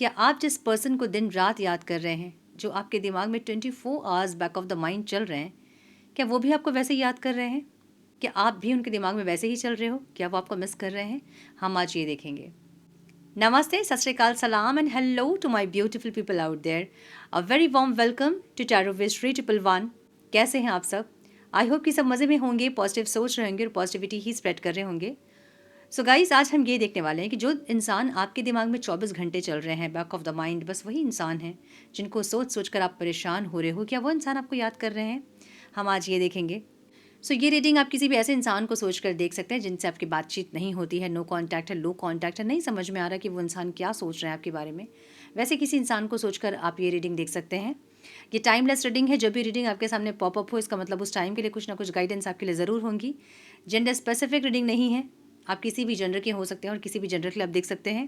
क्या आप जिस पर्सन को दिन रात याद कर रहे हैं, जो आपके दिमाग में 24 hours back of the mind चल रहे हैं, क्या वो भी आपको वैसे ही याद कर रहे हैं? क्या आप भी उनके दिमाग में वैसे ही चल रहे हो? क्या वो आपको मिस कर रहे हैं? हम आज ये देखेंगे। नमस्ते, सत श्री अकाल, सलाम and hello to my beautiful people out there. A very warm welcome to tarot wiz 311। कैसे हैं आप सब? आई होप कि सब मज़े में होंगे, पॉजिटिव सोच रहे होंगे और पॉजिटिविटी ही स्प्रेड कर रहे होंगे। सो गाइस, आज हम ये देखने वाले हैं कि जो इंसान आपके दिमाग में 24 घंटे चल रहे हैं बैक ऑफ द माइंड, बस वही इंसान है जिनको सोच सोच कर आप परेशान हो रहे हो। क्या वो इंसान आपको याद कर रहे हैं? हम आज ये देखेंगे। सो ये रीडिंग आप किसी भी ऐसे इंसान को सोच कर देख सकते हैं जिनसे आपकी बातचीत नहीं होती है, नो कॉन्टैक्ट है, लो कॉन्टैक्ट है, नहीं समझ में आ रहा कि वो इंसान क्या सोच रहे हैं आपके बारे में। वैसे किसी इंसान को सोचकर आप ये रीडिंग देख सकते हैं। ये टाइमलेस रीडिंग है। जब भी रीडिंग आपके सामने पॉपअप हो, इसका मतलब उस टाइम के लिए कुछ ना कुछ गाइडेंस आपके लिए ज़रूर होंगी। जेंडर स्पेसिफिक रीडिंग नहीं है। आप किसी भी जेंडर के हो सकते हैं और किसी भी जेंडर के लिए आप देख सकते हैं।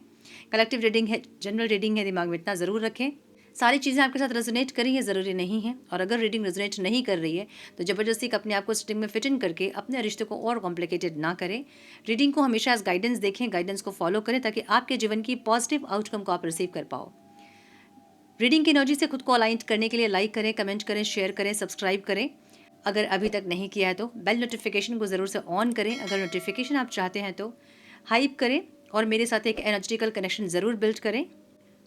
कलेक्टिव रीडिंग है, जनरल रीडिंग है, दिमाग में इतना ज़रूर रखें। सारी चीज़ें आपके साथ रेजोनेट करें ये ज़रूरी नहीं है, और अगर रीडिंग रेजोनेट नहीं कर रही है तो ज़बरदस्ती अपने आप को रीडिंग में फिट इन करके अपने रिश्ते को और कॉम्प्लिकेटेड ना करें। रीडिंग को हमेशा एज गाइडेंस देखें, गाइडेंस को फॉलो करें ताकि आपके जीवन की पॉजिटिव आउटकम को आप रिसीव कर पाओ। रीडिंग की एनर्जी से खुद को अलाइन करने के लिए लाइक करें, कमेंट करें, शेयर करें, सब्सक्राइब करें। अगर अभी तक नहीं किया है तो बेल नोटिफिकेशन को ज़रूर से ऑन करें। अगर नोटिफिकेशन आप चाहते हैं तो हाइप करें और मेरे साथ एक एनर्जेटिकल कनेक्शन ज़रूर बिल्ड करें।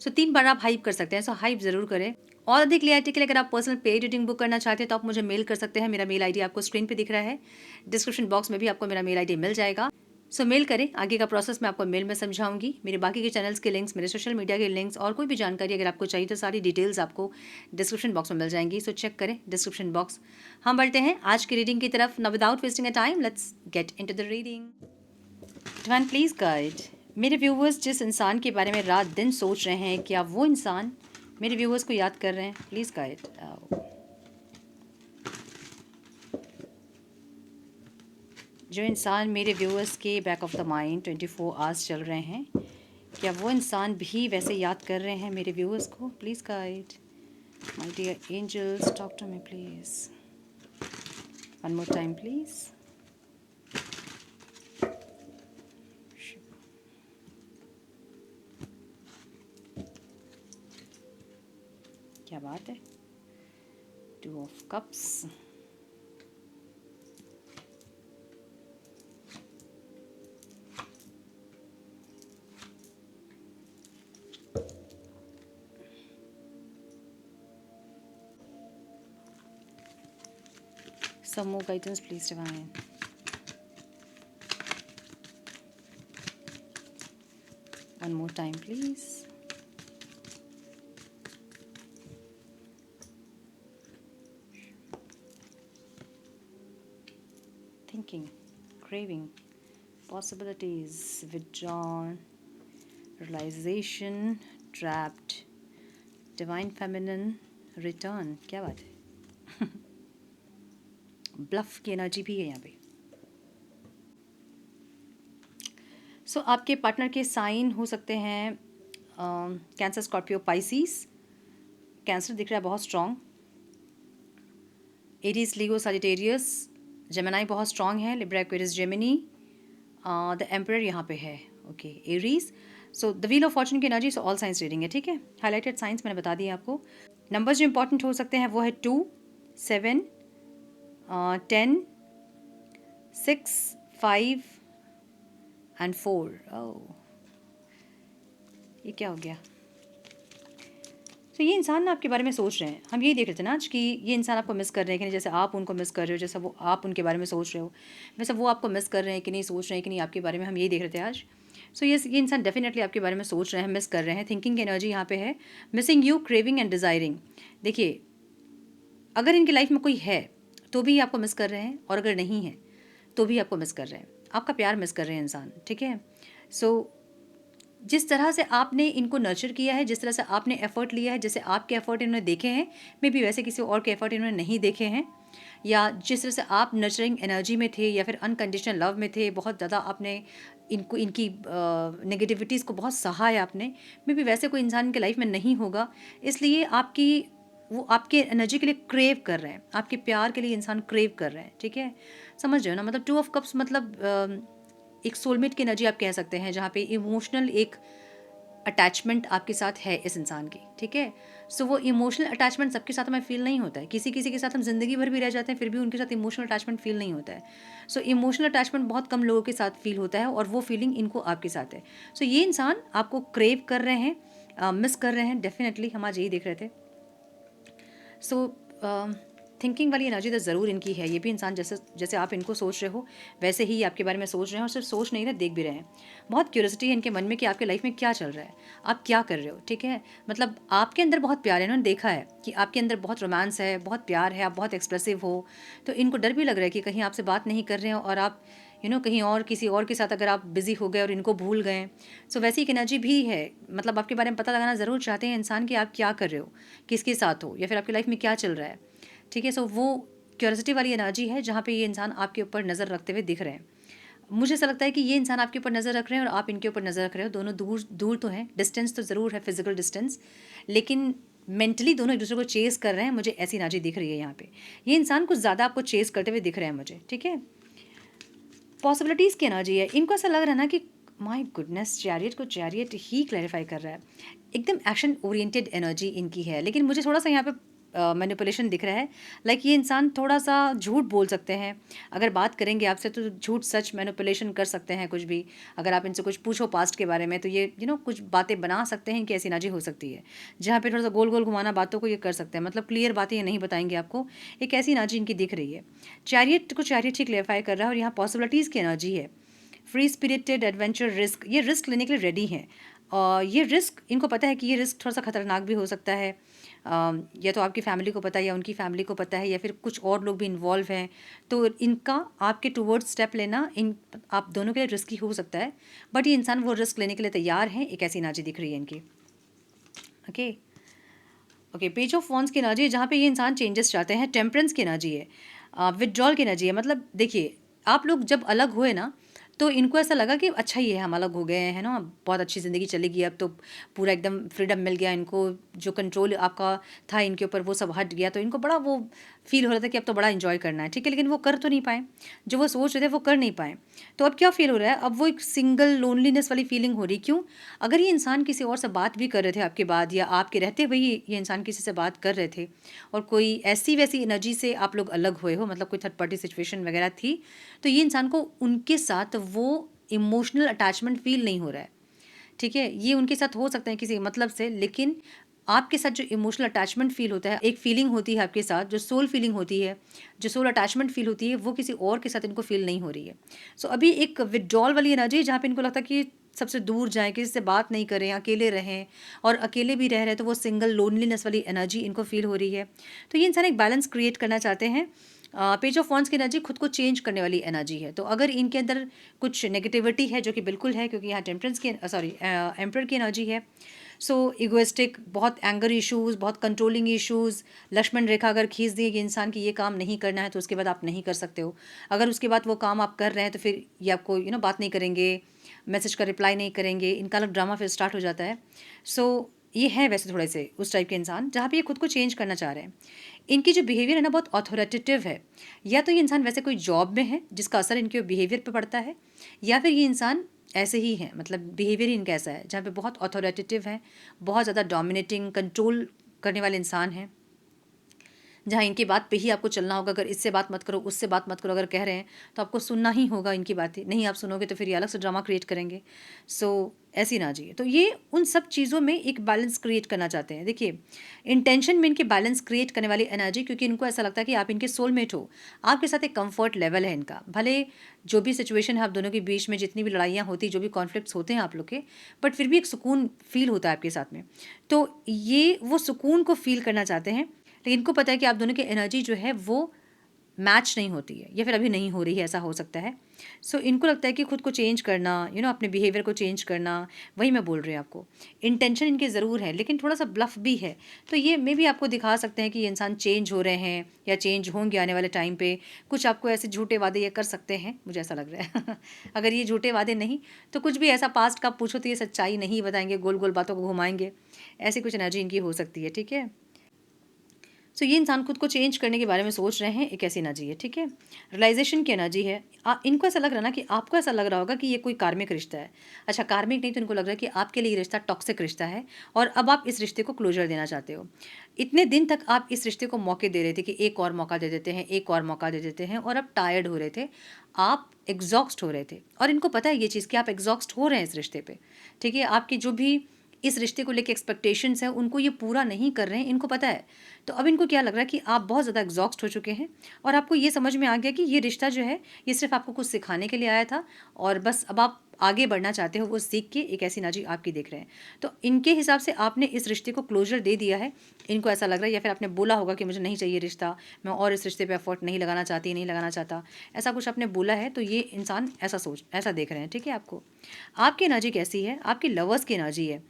सो 3 बार आप हाइप कर सकते हैं, सो हाइप ज़रूर करें। और अधिक क्लियरिटी के लिए अगर आप पर्सनल पेड रीडिंग बुक करना चाहते हैं तो आप मुझे मेल कर सकते हैं। मेरा मेल आईडी आपको स्क्रीन पे दिख रहा है, डिस्क्रिप्शन बॉक्स में भी आपको मेरा मेल आईडी मिल जाएगा। सो मेल करें। आगे का प्रोसेस मैं आपको मेल में समझाऊंगी। मेरे बाकी के चैनल्स के लिंक्स, मेरे सोशल मीडिया के लिंक्स और कोई भी जानकारी अगर आपको चाहिए तो सारी डिटेल्स आपको डिस्क्रिप्शन बॉक्स में मिल जाएंगी। सो चेक करें डिस्क्रिप्शन बॉक्स। हम बढ़ते हैं आज की रीडिंग की तरफ। Now without wasting a time, let's get into the reading. Divine please guide मेरे व्यूवर्स जिस इंसान के बारे में रात दिन सोच रहे हैं, क्या वो इंसान मेरे व्यूवर्स को याद कर रहे हैं? Please guide. जो इंसान मेरे व्यूवर्स के back of the mind 24 hours चल रहे हैं, क्या वो इंसान भी वैसे याद कर रहे हैं मेरे व्यूवर्स को? Please guide my dear angels, talk to me please. One more time please. क्या बात है। 2 of cups, some more guidance please divine। one more time please। thinking, craving, possibilities, withdrawn, realization, trapped, divine feminine, return. क्या बात है। Bulb की energy भी है यहाँ पे। सो आपके पार्टनर के साइन हो सकते हैं कैंसर, स्कॉर्पियो, पाइसिस। कैंसर दिख रहा है बहुत strong. Aries, Leo, Sagittarius, Gemini बहुत स्ट्रॉन्ग है। Libra, Aquarius, Gemini. The emperor यहाँ पे है। Okay, Aries. So the wheel of fortune की एनर्जी। सो ऑल साइंस रीडिंग है, ठीक है। हाईलाइटेड साइंस मैंने बता दिया आपको। नंबर्स जो इंपॉर्टेंट हो सकते हैं वो है 2, 7, 10, 6, 5 एंड 4। ओह, ये क्या हो गया। तो ये इंसान ना आपके बारे में सोच रहे हैं। हम यही देख रहे थे ना आज कि ये इंसान आपको मिस कर रहे हैं कि नहीं, जैसे आप उनको मिस कर रहे हो, जैसा वो आप उनके बारे में सोच रहे हो, वैसे वो आपको मिस कर रहे हैं कि नहीं, सोच रहे हैं कि नहीं आपके बारे में। हम यही देख रहे थे आज। सो ये इंसान डेफिनेटली आपके बारे में सोच रहे हैं, मिस कर रहे हैं। थिंकिंग की एनर्जी यहाँ पे है। Missing you, craving and desiring. देखिए, अगर इनकी लाइफ में कोई है तो भी आपको मिस कर रहे हैं, और अगर नहीं है तो भी आपको मिस कर रहे हैं। आपका प्यार मिस कर रहे हैं इंसान, ठीक है। सो जिस तरह से आपने इनको नर्चर किया है, जिस तरह से आपने एफर्ट लिया है, जैसे आपके एफर्ट इन्होंने देखे हैं, मे बी वैसे किसी और के एफर्ट इन्होंने नहीं देखे हैं, या जिस तरह से आप नर्चरिंग एनर्जी में थे या फिर अनकंडीशनल लव में थे, बहुत ज़्यादा आपने इनको, इनकी नेगेटिविटीज़ को बहुत सहा है आपने, मे बी वैसे कोई इंसान के लाइफ में नहीं होगा। इसलिए वो आपके एनर्जी के लिए क्रेव कर रहे हैं, आपके प्यार के लिए इंसान क्रेव कर रहे हैं, ठीक है। समझ रहे हो ना। मतलब 2 ऑफ कप्स मतलब एक सोलमेट की एनर्जी आप कह सकते हैं, जहाँ पे इमोशनल एक अटैचमेंट आपके साथ है इस इंसान की, ठीक है। सो वो इमोशनल अटैचमेंट सबके साथ हमें फील नहीं होता है, किसी किसी के साथ हम ज़िंदगी भर भी रह जाते हैं फिर भी उनके साथ इमोशनल अटैचमेंट फील नहीं होता है। सो इमोशनल अटैचमेंट बहुत कम लोगों के साथ फील होता है और वो फीलिंग इनको आपके साथ है। सो ये इंसान आपको क्रेव कर रहे हैं, मिस कर रहे हैं, डेफिनेटली हम आज यही देख रहे थे। सो थिंकिंग वाली एनर्जी तो ज़रूर इनकी है। ये भी इंसान जैसे जैसे आप इनको सोच रहे हो वैसे ही आपके बारे में सोच रहे हैं, और सिर्फ सोच नहीं रहे, देख भी रहे हैं। बहुत क्यूरियोसिटी है इनके मन में कि आपके लाइफ में क्या चल रहा है, आप क्या कर रहे हो, ठीक है। मतलब आपके अंदर बहुत प्यार है, इन्होंने देखा है कि आपके अंदर बहुत रोमांस है, बहुत प्यार है, आप बहुत एक्सप्रेसिव हो। तो इनको डर भी लग रहा है कि कहीं आपसे बात नहीं कर रहे हो और आप कहीं और किसी और के साथ अगर आप बिजी हो गए और इनको भूल गए। सो वैसी एक एनर्जी भी है। मतलब आपके बारे में पता लगाना ज़रूर चाहते हैं इंसान कि आप क्या कर रहे हो, किसके साथ हो, या फिर आपकी लाइफ में क्या चल रहा है, ठीक है। सो वो क्यूरियोसिटी वाली एनर्जी है जहाँ पे ये इंसान आपके ऊपर नज़र रखते हुए दिख रहे हैं। मुझे ऐसा लगता है कि ये इंसान आपके ऊपर नज़र रख रहे हैं और आप इनके ऊपर नज़र रख रहे हो। दोनों दूर दूर तो हैं, डिस्टेंस तो ज़रूर है, फिजिकल डिस्टेंस, लेकिन मेंटली दोनों एक दूसरे को चेस कर रहे हैं। मुझे ऐसी एनर्जी दिख रही है यहाँ पे। ये इंसान कुछ ज़्यादा आपको चेस करते हुए दिख रहे हैं मुझे, ठीक है। पॉसिबिलिटीज़ की एनर्जी है। इनको ऐसा लग रहा है ना कि माय गुडनेस, चैरियट को चैरियट ही क्लैरिफाई कर रहा है। एकदम एक्शन ओरिएंटेड एनर्जी इनकी है, लेकिन मुझे थोड़ा सा यहाँ पे मैनिपुलेशन दिख रहा है। लाइक ये इंसान थोड़ा सा झूठ बोल सकते हैं। अगर बात करेंगे आपसे तो झूठ सच मैनिपुलेशन कर सकते हैं कुछ भी। अगर आप इनसे कुछ पूछो पास्ट के बारे में तो ये कुछ बातें बना सकते हैं। इनकी ऐसी एनर्जी हो सकती है जहाँ पे थोड़ा सा गोल गोल घुमाना बातों को ये कर सकते हैं। मतलब क्लियर बातें ये नहीं बताएंगे आपको। एक ऐसी एनर्जी इनकी दिख रही है। चैरियट को चैरियट ही क्लेरिफाई कर रहा है और यहाँ पॉसिबिलिटीज़ की एनर्जी है। फ्री स्पिरिटेड एडवेंचर, रिस्क, ये रिस्क लेने के लिए रेडी हैं। और ये रिस्क इनको पता है कि ये रिस्क थोड़ा सा खतरनाक भी हो सकता है। या तो आपकी फैमिली को पता है या उनकी फैमिली को पता है या फिर कुछ और लोग भी इन्वॉल्व हैं। तो इनका आपके टूवर्ड्स स्टेप लेना इन आप दोनों के लिए रिस्की हो सकता है। बट ये इंसान वो रिस्क लेने के लिए तैयार हैं। एक ऐसी एनर्जी दिख रही है इनकी। Okay okay, page of wands की एनर्जी है जहाँ पे ये इंसान चेंजेस चाहते हैं। टेम्परेंस की एनर्जी है, विथड्रॉल की एनर्जी है। मतलब देखिए, आप लोग जब अलग हुए ना तो इनको ऐसा लगा कि अच्छा ही है हम अलग हो गए हैं ना, बहुत अच्छी ज़िंदगी चलेगी, अब तो पूरा एकदम फ्रीडम मिल गया इनको, जो कंट्रोल आपका था इनके ऊपर वो सब हट गया। तो इनको बड़ा वो फील हो रहा था कि अब तो बड़ा इन्जॉय करना है, ठीक है। लेकिन वो कर तो नहीं पाए, जो वो सोच रहे थे वो कर नहीं पाए। तो अब क्या फील हो रहा है, अब वो एक सिंगल लोनलीनेस वाली फीलिंग हो रही। क्यों? अगर ये इंसान किसी और से बात भी कर रहे थे आपके बाद, या आपके रहते हुए ही ये इंसान किसी से बात कर रहे थे और कोई ऐसी वैसी एनर्जी से आप लोग अलग हुए हो, मतलब कोई थर्ड पार्टी सिचुएशन वगैरह थी, तो ये इंसान को उनके साथ वो इमोशनल अटैचमेंट फील नहीं हो रहा है, ठीक है। ये उनके साथ हो सकता है किसी मतलब से, लेकिन आपके साथ जो इमोशनल अटैचमेंट फील होता है, एक फीलिंग होती है आपके साथ, जो सोल फीलिंग होती है, जो सोल अटैचमेंट फील होती है, वो किसी और के साथ इनको फील नहीं हो रही है। सो अभी एक विड्रॉल वाली एनर्जी है जहाँ पे इनको लगता है कि सबसे दूर जाएं, किसी से बात नहीं करें, अकेले रहें। और अकेले भी रह रहे हैं तो वो सिंगल लोनलीनेस वाली एनर्जी इनको फील हो रही है। तो ये इंसान एक बैलेंस क्रिएट करना चाहते हैं। पेज ऑफ वॉन्ड्स की एनर्जी खुद को चेंज करने वाली एनर्जी है। तो अगर इनके अंदर कुछ नेगेटिविटी है, जो कि बिल्कुल है क्योंकि यहाँ टेम्परेंस की एम्परर की एनर्जी है। सो इगोइस्टिक, बहुत एंगर इश्यूज़, बहुत कंट्रोलिंग इश्यूज़, लक्ष्मण रेखा अगर खींच दी कि इंसान की ये काम नहीं करना है तो उसके बाद आप नहीं कर सकते हो। अगर उसके बाद वो काम आप कर रहे हैं तो फिर ये आपको बात नहीं करेंगे, मैसेज का रिप्लाई नहीं करेंगे, इनका अलग ड्रामा फिर स्टार्ट हो जाता है। सो ये है वैसे थोड़े से उस टाइप के इंसान जहाँ पे ये खुद को चेंज करना चाह रहे हैं। इनकी जो बिहेवियर है ना बहुत अथॉरिटेटिव है। या तो ये इंसान वैसे कोई जॉब में है जिसका असर इनके बिहेवियर पे पड़ता है, या फिर ये इंसान ऐसे ही है, मतलब बिहेवियर ही इनका ऐसा है जहाँ पे बहुत अथॉरिटेटिव है, बहुत ज़्यादा डोमिनेटिंग, कंट्रोल करने वाले इंसान हैं, जहाँ इनकी बात पे ही आपको चलना होगा। अगर इससे बात मत करो, उससे बात मत करो, अगर कह रहे हैं तो आपको सुनना ही होगा इनकी बातें। नहीं आप सुनोगे तो फिर ये अलग से ड्रामा क्रिएट करेंगे। सो ऐसी ना चाहिए। तो ये उन सब चीज़ों में एक बैलेंस क्रिएट करना चाहते हैं। देखिए, इंटेंशन में इनके बैलेंस क्रिएट करने वाली एनर्जी, क्योंकि इनको ऐसा लगता है कि आप इनके सोलमेट हो, आपके साथ एक कंफर्ट लेवल है इनका। भले जो भी सिचुएशन है आप दोनों के बीच में, जितनी भी लड़ाइयाँ होती, जो भी कॉन्फ्लिक्ट्स होते हैं आप लोग के, बट फिर भी एक सुकून फील होता है आपके साथ में। तो ये वो सुकून को फील करना चाहते हैं। लेकिन इनको पता है कि आप दोनों की एनर्जी जो है वो मैच नहीं होती है, या फिर अभी नहीं हो रही है, ऐसा हो सकता है। सो इनको लगता है कि खुद को चेंज करना, अपने बिहेवियर को चेंज करना, वही मैं बोल रही हूँ आपको। इंटेंशन इनके ज़रूर है लेकिन थोड़ा सा ब्लफ भी है। तो ये मे भी आपको दिखा सकते हैं कि ये इंसान चेंज हो रहे हैं या चेंज होंगे आने वाले टाइम पे। कुछ आपको ऐसे झूठे वादे ये कर सकते हैं, मुझे ऐसा लग रहा है। अगर ये झूठे वादे नहीं तो कुछ भी ऐसा पास्ट का आप पूछो तो ये सच्चाई नहीं बताएंगे, गोल गोल बातों को घुमाएंगे। ऐसी कुछ एनर्जी इनकी हो सकती है, ठीक है। सो ये इंसान खुद को चेंज करने के बारे में सोच रहे हैं, एक ऐसी एनर्जी है, ठीक है। रियलाइजेशन की एनर्जी है। इनको ऐसा लग रहा है ना कि आपको ऐसा लग रहा होगा कि ये कोई कार्मिक रिश्ता है। अच्छा, कार्मिक नहीं तो इनको लग रहा है कि आपके लिए ये रिश्ता टॉक्सिक रिश्ता है और अब आप इस रिश्ते को क्लोजर देना चाहते हो। इतने दिन तक आप इस रिश्ते को मौके दे रहे थे कि एक और मौका दे देते हैं, एक और मौका दे देते हैं, और अब टायर्ड हो रहे थे, आप एग्जॉस्ट हो रहे थे, और इनको पता है ये चीज़ कि आप एग्जॉस्ट हो रहे हैं इस रिश्ते पे, ठीक है। आपकी जो भी इस रिश्ते को लेके एक्सपेक्टेशंस है उनको ये पूरा नहीं कर रहे हैं, इनको पता है। तो अब इनको क्या लग रहा है कि आप बहुत ज़्यादा एग्जॉस्ट हो चुके हैं और आपको ये समझ में आ गया कि ये रिश्ता जो है ये सिर्फ आपको कुछ सिखाने के लिए आया था और बस अब आप आगे बढ़ना चाहते हो वो सीख के, एक ऐसी एनर्जी आपकी देख रहे हैं। तो इनके हिसाब से आपने इस रिश्ते को क्लोजर दे दिया है, इनको ऐसा लग रहा है, या फिर आपने बोला होगा कि मुझे नहीं चाहिए रिश्ता, मैं और इस रिश्ते पे एफर्ट नहीं लगाना चाहती, नहीं लगाना चाहता, ऐसा कुछ आपने बोला है। तो ये इंसान ऐसा देख रहे हैं, ठीक है। आपको आपकी एनर्जी कैसी है? आपकी लवर्स की एनर्जी है।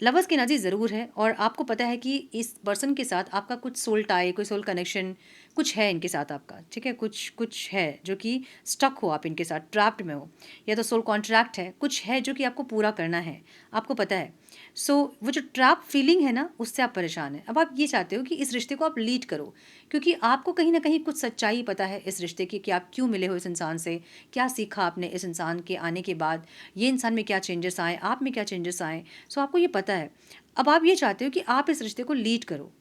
लवर्स की एनर्जी ज़रूर है और आपको पता है कि इस पर्सन के साथ आपका कुछ सोल टाई, कोई सोल कनेक्शन कुछ है इनके साथ आपका, ठीक है। कुछ है जो कि स्टक हो, आप इनके साथ ट्रैप्ड में हो, या तो सोल कॉन्ट्रैक्ट है, कुछ है जो कि आपको पूरा करना है, आपको पता है। सो वो जो ट्रैप फीलिंग है ना, उससे आप परेशान हैं। अब आप ये चाहते हो कि इस रिश्ते को आप लीड करो, क्योंकि आपको कहीं ना कहीं कुछ सच्चाई पता है इस रिश्ते की कि आप क्यों मिले हो इस इंसान से, क्या सीखा आपने इस इंसान के आने के बाद, ये इंसान में क्या चेंजेस आए, आप में क्या चेंजेस आए। सो आपको ये पता है। अब आप ये चाहते हो कि आप इस रिश्ते को लीड करो,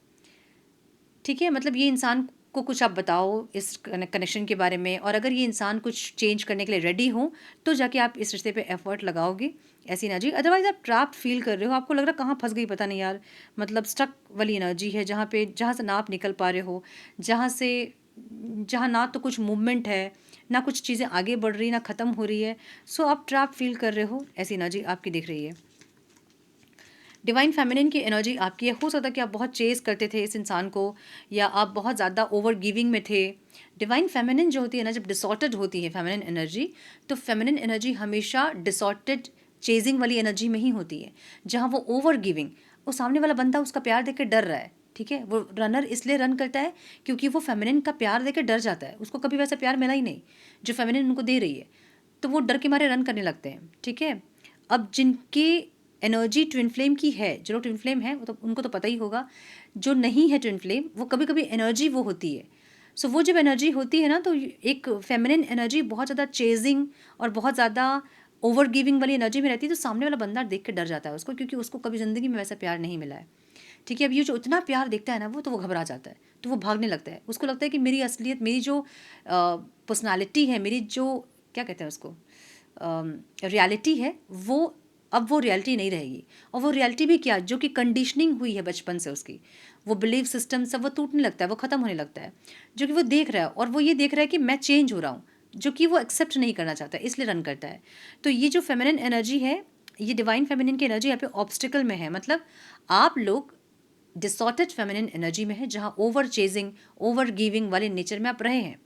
ठीक है। मतलब ये इंसान को कुछ आप बताओ इस कनेक्शन के बारे में, और अगर ये इंसान कुछ चेंज करने के लिए रेडी हो तो जाके आप इस रिश्ते पे एफर्ट लगाओगे, ऐसी एनर्जी। अदरवाइज आप ट्रैप्ड फील कर रहे हो, आपको लग रहा है कहाँ फंस गई पता नहीं यार, मतलब स्टक वाली एनर्जी है, जहाँ से ना आप निकल पा रहे हो, जहाँ ना तो कुछ मूवमेंट है, ना कुछ चीज़ें आगे बढ़ रही, ना ख़त्म हो रही है। सो आप ट्रैप फील कर रहे हो, ऐसी एनर्जी आपकी दिख रही है। डिवाइन फेमिनिन की एनर्जी आपकी है। हो सकता है कि आप बहुत चेस करते थे इस इंसान को, या आप बहुत ज़्यादा ओवर गिविंग में थे। डिवाइन फेमिनिन जो होती है ना, जब डिसॉर्टेड होती है फेमिनिन एनर्जी, तो फेमिनिन एनर्जी हमेशा डिसॉर्टेड चेजिंग वाली एनर्जी में ही होती है, जहाँ वो ओवर गिविंग, वो सामने वाला बंदा उसका प्यार देख के डर रहा है, ठीक है। वो रनर इसलिए रन करता है क्योंकि वो फेमिनिन का प्यार देख के डर जाता है, उसको कभी वैसा प्यार मिला ही नहीं जो फेमिनिन उनको दे रही है, तो वो डर के मारे रन करने लगते हैं, ठीक है। अब जिनकी एनर्जी ट्विन फ्लेम की है, जो लोग ट्विन फ्लेम है वो तो उनको तो पता ही होगा, जो नहीं है ट्विन फ्लेम वो कभी कभी एनर्जी वो होती है। सो वो जब एनर्जी होती है ना, तो एक फेमिनिन एनर्जी बहुत ज़्यादा चेजिंग और बहुत ज़्यादा ओवर गिविंग वाली एनर्जी में रहती है, तो सामने वाला बंदा देख के डर जाता है उसको, क्योंकि उसको कभी ज़िंदगी में वैसा प्यार नहीं मिला है, ठीक है। अब ये जो इतना प्यार देखता है ना वो, तो वो घबरा जाता है, तो वो भागने लगता है। उसको लगता है कि मेरी असलियत, मेरी जो पर्सनालिटी है, मेरी जो क्या कहते हैं उसको, रियलिटी है, वो अब वो रियलिटी नहीं रहेगी। और वो रियलिटी भी क्या, जो कि कंडीशनिंग हुई है बचपन से उसकी, वो बिलीव सिस्टम सब वो टूटने लगता है, वो ख़त्म होने लगता है, जो कि वो देख रहा है। और वो ये देख रहा है कि मैं चेंज हो रहा हूँ, जो कि वो एक्सेप्ट नहीं करना चाहता, इसलिए रन करता है। तो ये जो फेमिनिन एनर्जी है, ये डिवाइन फेमिनिन की एनर्जी यहाँ पे ऑब्स्टिकल में है। मतलब आप लोग डिसॉर्टेड फेमिनिन एनर्जी में है, जहाँ ओवर चेजिंग, ओवर गिविंग वाले नेचर में आप रहे हैं,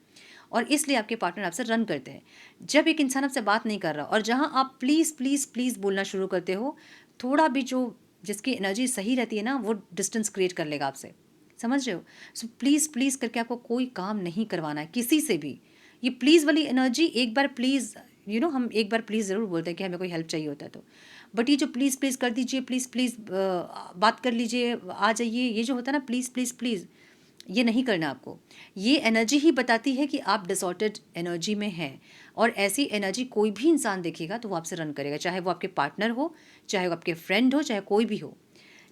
और इसलिए आपके पार्टनर आपसे रन करते हैं। जब एक इंसान आपसे बात नहीं कर रहा और जहाँ आप प्लीज़ प्लीज़ प्लीज़ बोलना शुरू करते हो, थोड़ा भी जो जिसकी एनर्जी सही रहती है ना, वो डिस्टेंस क्रिएट कर लेगा आपसे, समझ रहे हो। सो प्लीज़ प्लीज़ करके आपको कोई काम नहीं करवाना है किसी से भी। ये प्लीज़ वाली एनर्जी, एक बार प्लीज़, हम एक बार प्लीज़ ज़रूर बोलते हैं कि हमें कोई हेल्प चाहिए होता है तो, बट ये जो प्लीज़ प्लीज़ कर दीजिए, प्लीज़ प्लीज़ बात कर लीजिए, आ जाइए, ये जो होता है ना प्लीज़ प्लीज़ प्लीज़, ये नहीं करना आपको। ये एनर्जी ही बताती है कि आप डिसऑर्डर्ड एनर्जी में हैं, और ऐसी एनर्जी कोई भी इंसान देखेगा तो वो आपसे रन करेगा, चाहे वो आपके पार्टनर हो, चाहे वो आपके फ्रेंड हो, चाहे कोई भी हो,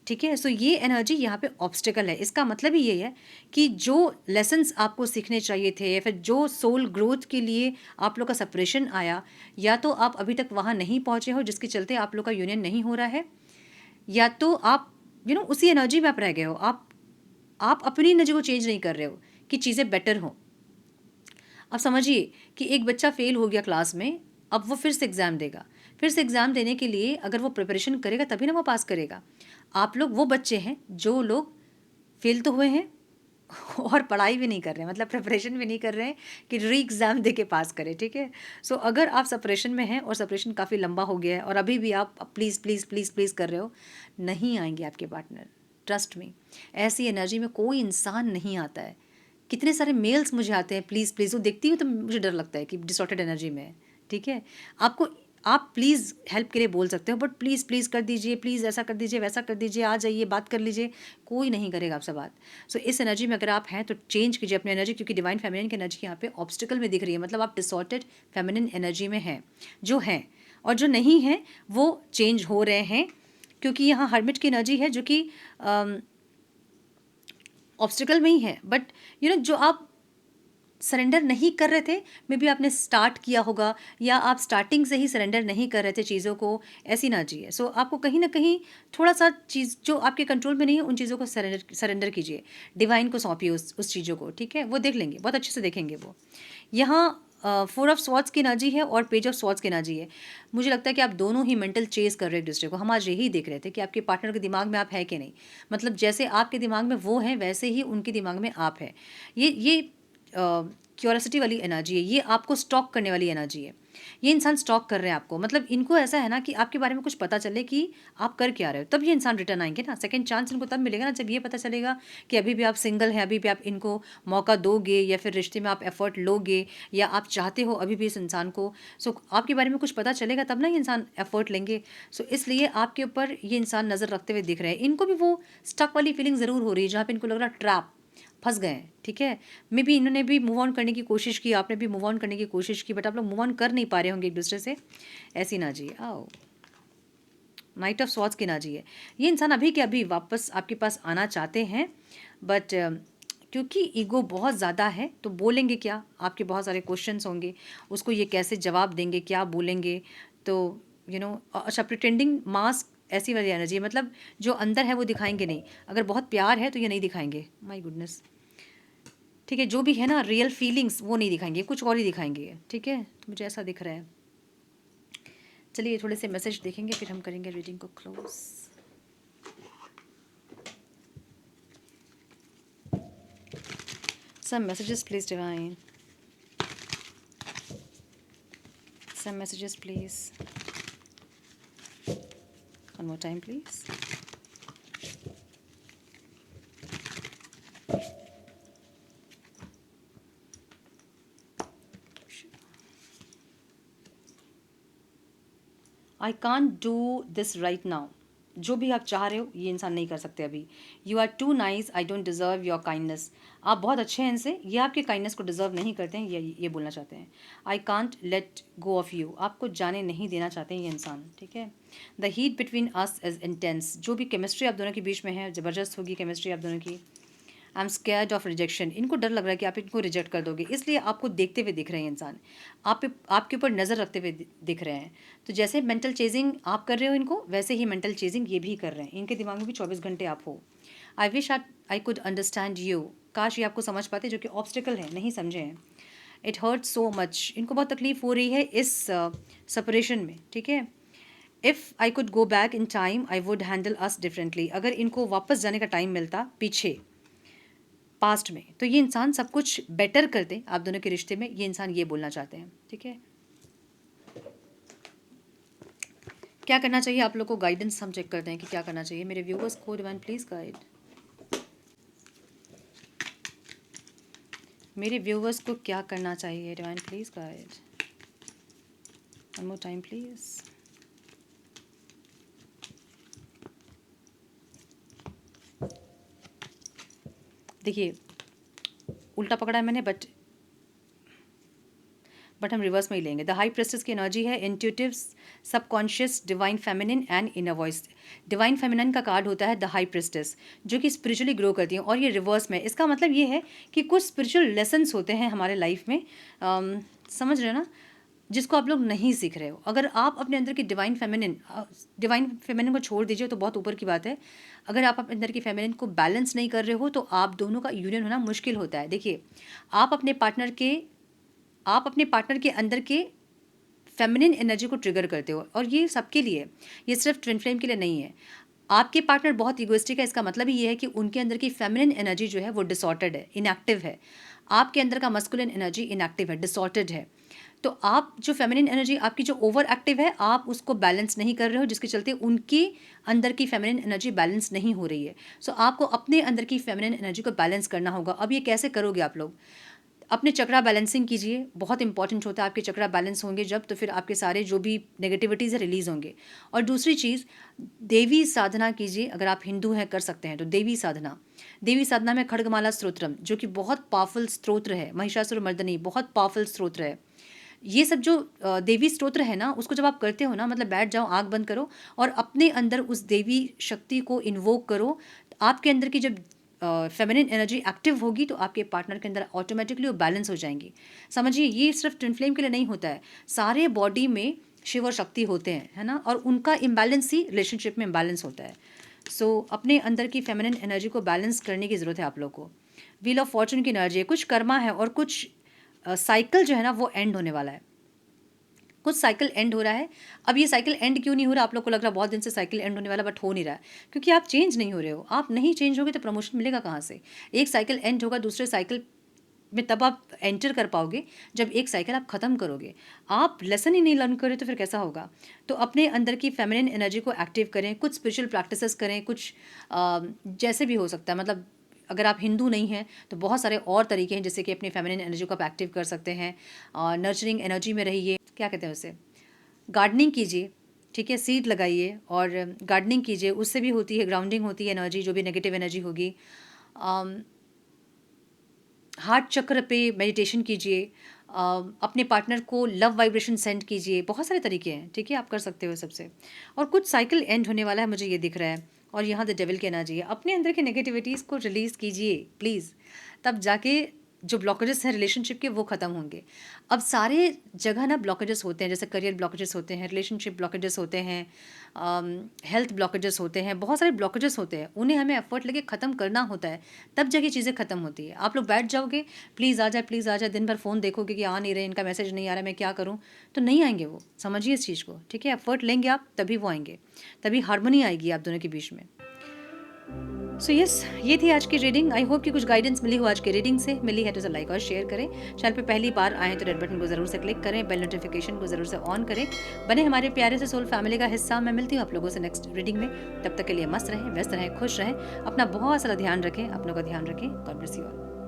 ठीक है। सो ये एनर्जी यहाँ पे ऑब्स्टिकल है। इसका मतलब ही ये है कि जो लेसन्स आपको सीखने चाहिए थे, या फिर जो सोल ग्रोथ के लिए आप लोग का सेपरेशन आया, या तो आप अभी तक वहाँ नहीं पहुँचे हो जिसके चलते आप लोग का यूनियन नहीं हो रहा है, या तो आप उसी एनर्जी में आप रह गए हो। आप अपनी एनर्जी को चेंज नहीं कर रहे हो कि चीज़ें बेटर हों। अब समझिए कि एक बच्चा फेल हो गया क्लास में, अब वो फिर से एग्ज़ाम देगा। फिर से एग्ज़ाम देने के लिए अगर वो प्रिपरेशन करेगा तभी ना वो पास करेगा। आप लोग वो बच्चे हैं जो लोग फेल तो हुए हैं और पढ़ाई भी नहीं कर रहे हैं, मतलब प्रिपरेशन भी नहीं कर रहे हैं कि री एग्ज़ाम दे के पास करें, ठीक है। सो अगर आप सेपरेशन में हैं और सेपरेशन काफ़ी लंबा हो गया है और अभी भी आप प्लीज़ प्लीज़ प्लीज़ प्लीज़ कर रहे हो, नहीं आएंगे आपके पार्टनर, ट्रस्ट मी। ऐसी एनर्जी में कोई इंसान नहीं आता है। कितने सारे मेल्स मुझे आते हैं प्लीज़ प्लीज़, वो देखती हूँ तो मुझे डर लगता है कि डिसऑर्डर्ड एनर्जी में है, ठीक है। आपको आप प्लीज़ हेल्प के लिए बोल सकते हो, बट प्लीज़ प्लीज़ कर दीजिए, प्लीज़ ऐसा कर दीजिए, वैसा कर दीजिए, आ जाइए, बात कर लीजिए, कोई नहीं करेगा आपसे बात। सो इस एनर्जी में अगर आप हैं तो चेंज कीजिए अपनी एनर्जी, क्योंकि डिवाइन फेमिनिन की एनर्जी यहाँ पे ऑब्स्टिकल में दिख रही है, मतलब आप डिसऑर्डेड फेमिनिन एनर्जी में हैं, जो हैं, और जो नहीं हैं वो चेंज हो रहे हैं, क्योंकि यहाँ हर्मिट की एनर्जी है जो कि ऑब्स्टिकल में ही है, बट जो आप सरेंडर नहीं कर रहे थे, मे बी आपने स्टार्ट किया होगा या आप स्टार्टिंग से ही सरेंडर नहीं कर रहे थे चीज़ों को, ऐसी ना चाहिए। सो आपको कहीं ना कहीं थोड़ा सा चीज़ जो आपके कंट्रोल में नहीं है उन चीज़ों को सरेंडर कीजिए, डिवाइन को सौंपिए उस चीज़ों को, ठीक है, वो देख लेंगे, बहुत अच्छे से देखेंगे वो। यहाँ 4 ऑफ स्वॉर्ड्स की एनर्जी है और पेज ऑफ स्वॉर्ड्स की एनर्जी है। मुझे लगता है कि आप दोनों ही मेंटल चेस कर रहे हो एक दूसरे को। हम आज यही देख रहे थे कि आपके पार्टनर के दिमाग में आप है कि नहीं, मतलब जैसे आपके दिमाग में वो हैं वैसे ही उनके दिमाग में आप है। ये क्यूरियोसिटी वाली एनर्जी है, ये आपको स्टॉक करने वाली एनर्जी है। ये इंसान स्टॉक कर रहे हैं आपको, मतलब इनको ऐसा है ना कि आपके बारे में कुछ पता चले कि आप कर क्या रहे हो, तब ये इंसान रिटर्न आएंगे ना। सेकंड चांस इनको तब मिलेगा ना जब ये पता चलेगा कि अभी भी आप सिंगल हैं, अभी भी आप इनको मौका दोगे, या फिर रिश्ते में आप एफर्ट लोगे, या आप चाहते हो अभी भी इस इंसान को। सो आपके बारे में कुछ पता चलेगा तब ना ये इंसान एफर्ट लेंगे। सो इसलिए आपके ऊपर ये इंसान नज़र रखते हुए दिख रहे हैं। इनको भी वो स्टक वाली फीलिंग ज़रूर हो रही है, जहाँ पे इनको लग रहा ट्रैप, फंस गए हैं, ठीक है। मे बी इन्होंने भी मूव ऑन करने की कोशिश की, आपने भी मूव ऑन करने की कोशिश की, बट आप लोग मूव ऑन कर नहीं पा रहे होंगे एक दूसरे से, ऐसी ना जी। आओ, नाइट ऑफ स्वॉर्ड्स की ना जी है। ये इंसान अभी के अभी वापस आपके पास आना चाहते हैं, बट क्योंकि ईगो बहुत ज़्यादा है तो बोलेंगे क्या, आपके बहुत सारे क्वेश्चंस होंगे, उसको ये कैसे जवाब देंगे, क्या बोलेंगे, तो अच्छा प्रिटेंडिंग मास्क, ऐसी वाली एनर्जी, मतलब जो अंदर है वो दिखाएंगे नहीं। अगर बहुत प्यार है तो ये नहीं दिखाएंगे, माय गुडनेस, ठीक है, जो भी है ना रियल फीलिंग्स वो नहीं दिखाएंगे, कुछ और ही दिखाएंगे, ठीक है, तो मुझे ऐसा दिख रहा है। चलिए थोड़े से मैसेज देखेंगे फिर हम करेंगे रीडिंग को close. Some messages please divine, some messages please, one more time please. I can't do this right now, जो भी आप चाह रहे हो ये इंसान नहीं कर सकते अभी। You are too nice, I don't deserve your kindness, आप बहुत अच्छे हैं इनसे, ये आपके काइंडनेस को डिज़र्व नहीं करते हैं, ये बोलना चाहते हैं। I can't let go of you, आपको जाने नहीं देना चाहते हैं ये इंसान, ठीक है। The heat between us is intense, जो भी केमिस्ट्री आप दोनों के बीच में है ज़बरदस्त होगी केमिस्ट्री आप दोनों की। I am scared of rejection, इनको डर लग रहा है कि आप इनको रिजेक्ट कर दोगे, इसलिए आपको देखते हुए दिख रहे हैं इंसान, आपके ऊपर नज़र रखते हुए दिख रहे हैं। तो जैसे मेंटल चेजिंग आप कर रहे हो इनको, वैसे ही मेंटल चेजिंग ये भी कर रहे हैं, इनके दिमाग में भी 24 घंटे आप हो। I wish I could understand you, काश ये आपको समझ पाते, जो कि ऑब्स्टिकल है, नहीं समझे हैं। इट हर्ट सो मच, इनको बहुत तकलीफ हो रही है इस सेपरेशन में, ठीक है। If I could go back in time I would handle us differently, अगर इनको वापस जाने का टाइम मिलता पीछे पास्ट में, तो ये इंसान सब कुछ बेटर करते आप दोनों के रिश्ते में, ये इंसान ये बोलना चाहते हैं, ठीक है। क्या करना चाहिए आप लोग को, गाइडेंस हम चेक करते हैं कि क्या करना चाहिए मेरे व्यूवर्स को। डिवाइन प्लीज गाइड मेरे व्यूवर्स को, क्या करना चाहिए divine please guide, one more time please. देखिए उल्टा पकड़ा है मैंने, बट हम रिवर्स में ही लेंगे। द हाई प्रेस्टिस की एनर्जी है intuitive, subconscious, divine feminine and inner voice. Divine feminine का कार्ड होता है द हाई प्रेस्टिस, जो कि स्पिरिचुअली ग्रो करती है, और ये रिवर्स में, इसका मतलब ये है कि कुछ स्पिरिचुअल लेसन्स होते हैं हमारे लाइफ में, समझ रहे हो ना, जिसको आप लोग नहीं सीख रहे हो। अगर आप अपने अंदर की डिवाइन फेमिनिन को छोड़ दीजिए तो बहुत ऊपर की बात है, अगर आप अपने अंदर की फेमिनिन को बैलेंस नहीं कर रहे हो तो आप दोनों का यूनियन होना मुश्किल होता है। देखिए आप अपने पार्टनर के अंदर के फेमिनिन एनर्जी को ट्रिगर करते हो, और ये सबके लिए, ये सिर्फ ट्विन फ्लेम के लिए नहीं है। आपके पार्टनर बहुत इगोइस्टिक है, इसका मतलब ही ये है कि उनके अंदर की फेमिनिन एनर्जी जो है वो डिसऑर्डर्ड है, इनएक्टिव है। आपके अंदर का मस्कुलिन एनर्जी इनएक्टिव है, डिसऑर्डर्ड है। तो आप जो फेमिनिन एनर्जी आपकी जो ओवर एक्टिव है, आप उसको बैलेंस नहीं कर रहे हो, जिसके चलते उनके अंदर की फेमिनिन एनर्जी बैलेंस नहीं हो रही है। सो आपको अपने अंदर की फेमिनिन एनर्जी को बैलेंस करना होगा। अब ये कैसे करोगे आप लोग, अपने चक्रा बैलेंसिंग कीजिए, बहुत इंपॉर्टेंट होता है। आपके चक्रा बैलेंस होंगे जब, तो फिर आपके सारे जो भी नेगेटिविटीज़ है रिलीज़ होंगे। और दूसरी चीज़, देवी साधना कीजिए। अगर आप हिंदू हैं कर सकते हैं तो देवी साधना में खड्गमाला स्तोत्रम, जो कि बहुत पावरफुल स्तोत्र है, महिषासुर मर्दनी बहुत पावरफुल स्तोत्र है। ये सब जो देवी स्तोत्र है ना, उसको जब आप करते हो ना, मतलब बैठ जाओ, आंख बंद करो और अपने अंदर उस देवी शक्ति को इन्वोक करो। आपके अंदर की जब फेमिनिन एनर्जी एक्टिव होगी तो आपके पार्टनर के अंदर ऑटोमेटिकली वो बैलेंस हो जाएंगी। समझिए, ये सिर्फ ट्विन फ्लेम के लिए नहीं होता है, सारे बॉडी में शिव और शक्ति होते हैं, है ना, और उनका इम्बैलेंस ही रिलेशनशिप में इम्बैलेंस होता है। सो अपने अंदर की फेमिनिन एनर्जी को बैलेंस करने की ज़रूरत है आप लोग को। व्हील ऑफ फॉर्चून की एनर्जी है, कुछ कर्मा है और कुछ साइकिल जो है ना वो एंड होने वाला है। कुछ साइकिल एंड हो रहा है। अब ये साइकिल एंड क्यों नहीं हो रहा, आप लोग को लग रहा है बहुत दिन से साइकिल एंड होने वाला, बट हो नहीं रहा है क्योंकि आप चेंज नहीं हो रहे हो। आप नहीं चेंज होगे तो प्रमोशन मिलेगा कहाँ से? एक साइकिल एंड होगा, दूसरे साइकिल में तब आप एंटर कर पाओगे जब एक साइकिल आप ख़त्म करोगे। आप लेसन ही नहीं लर्न करें तो फिर कैसा होगा? तो अपने अंदर की फेमिनिन एनर्जी को एक्टिव करें, कुछ स्पिरिचुअल प्रैक्टिसेस करें, कुछ जैसे भी हो सकता है। मतलब अगर आप हिंदू नहीं हैं तो बहुत सारे और तरीके हैं जैसे कि अपनी फेमिनिन एनर्जी को आप एक्टिव कर सकते हैं। नर्चरिंग एनर्जी में रहिए, क्या कहते हैं उसे, गार्डनिंग कीजिए, ठीक है, सीड लगाइए और गार्डनिंग कीजिए, उससे भी होती है ग्राउंडिंग, होती है एनर्जी, जो भी नेगेटिव एनर्जी होगी। हार्ट चक्र पे मेडिटेशन कीजिए, अपने पार्टनर को लव वाइब्रेशन सेंड कीजिए। बहुत सारे तरीके हैं, ठीक है, आप कर सकते हो सबसे। और कुछ साइकिल एंड होने वाला है, मुझे ये दिख रहा है। और यहाँ द डेविल की एनर्जी है। अपने अंदर की नेगेटिविटीज़ को रिलीज़ कीजिए प्लीज़, तब जाके जो ब्लॉकेजेस हैं रिलेशनशिप के वो ख़त्म होंगे। अब सारे जगह ना ब्लॉकेजेस होते हैं, जैसे करियर ब्लॉकेजेस होते हैं, रिलेशनशिप ब्लॉकेजेस होते हैं, हेल्थ ब्लॉकेजेस होते हैं, बहुत सारे ब्लॉकेजेस होते हैं, उन्हें हमें एफर्ट लेके ख़त्म करना होता है, तब जाके चीज़ें ख़त्म होती है। आप लोग बैठ जाओगे, प्लीज़ आ जाए, प्लीज़ आ जाए, दिन भर फ़ोन देखोगे कि आ नहीं रहे, इनका मैसेज नहीं आ रहा, मैं क्या करूँ, तो नहीं आएंगे वो। समझिए इस चीज़ को, ठीक है, एफर्ट लेंगे आप तभी वो आएंगे, तभी हार्मनी आएगी आप दोनों के बीच में। सो यस, ये थी आज की रीडिंग। आई होप कि कुछ गाइडेंस मिली हो आज की रीडिंग से। मिली है तो उसे लाइक और शेयर करें। चैनल पे पहली बार आए तो रेड बटन को ज़रूर से क्लिक करें, बेल नोटिफिकेशन को ज़रूर से ऑन करें, बने हमारे प्यारे से सोल फैमिली का हिस्सा। मैं मिलती हूँ आप लोगों से नेक्स्ट रीडिंग में। तब तक के लिए मस्त रहें, व्यस्त रहें, खुश रहें, अपना बहुत सारा ध्यान रखें, अपनों का ध्यान रखें। God bless you all.